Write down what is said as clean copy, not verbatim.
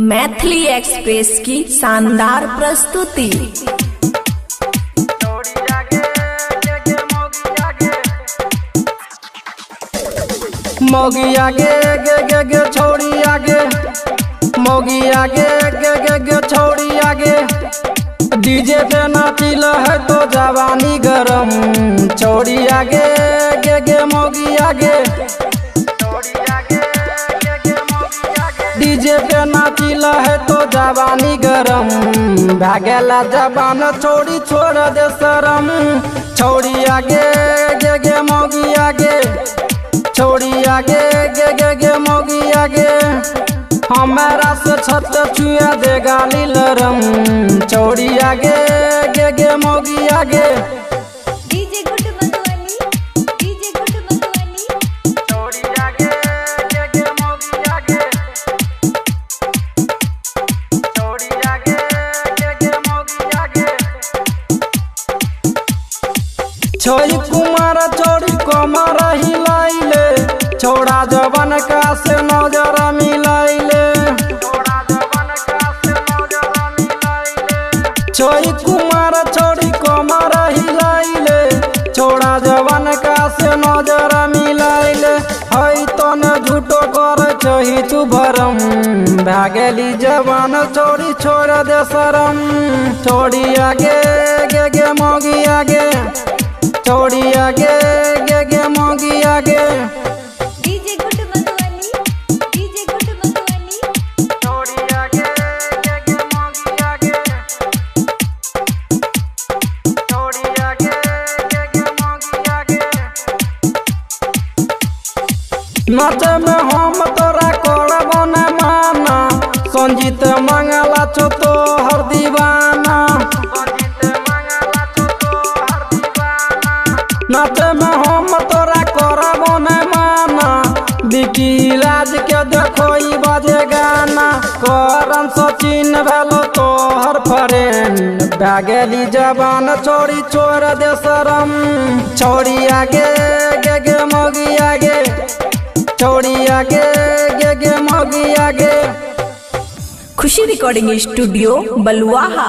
Maithili express की शानदार प्रस्तुति। मोगी आगे गे गे गे छोड़ी आगे, मोगी आगे गे गे गे छोड़ी आगे। डीजे पे नाचिल है तो जवानी गरम, छोड़ी आगे गे गे मोगी आगे। डीजे पे नाचिल है तो जवानी गरम, भागेला जबान छोड़ी छोड़ दे शरम। छोड़ी आगे गे गे मोगी आगे, छोड़ी आगे गे गे गे मोगी आगे। हमारा से छत छुआ दे गाली लरम, छोड़ी आगे गे गे मोगी आगे। DJ good Madhubani, DJ good Madhubani. छोड़ी आगे गे गे मोगी आगे, छोड़ी आगे गे गे मोगी आगे। छोड़ी कुमार छोड़ी कमर हिलाइले, छोड़ा जवन का से नजर मिलाइले। छोड़ी कुमार छोड़ी कमर हिलाइले, छोड़ा जवन का से नजर मिलाइले। हई तो न झूठो कर चही तू भरम, भागेली जवान छोड़ी छोड़ दे शरम। छोड़ी आगे गे गे मोगी आगे, छोड़ी आगे गे गे मोगी आगे। DJ good Madhubani, DJ good Madhubani. छोड़ी आगे गे गे मोगी आगे, छोड़ी आगे गे गे मोगी आगे। नाचे में हम तोरा करब न माना, संजीत मंगला छो तो हर दीवाना। नाचे में हम तोरा करब न माना, बिकी राज के देखो ई बजे गाना। करन सचिन भेलो तोहर फ्रेंड, भागेली जवान छोड़ी छोड़ दे शरम। छोड़ी आगे गे गे मोगी आगे, छोड़ी आगे गे गे मोगी आगे। खुशी रिकॉर्डिंग स्टूडियो बलुआहा।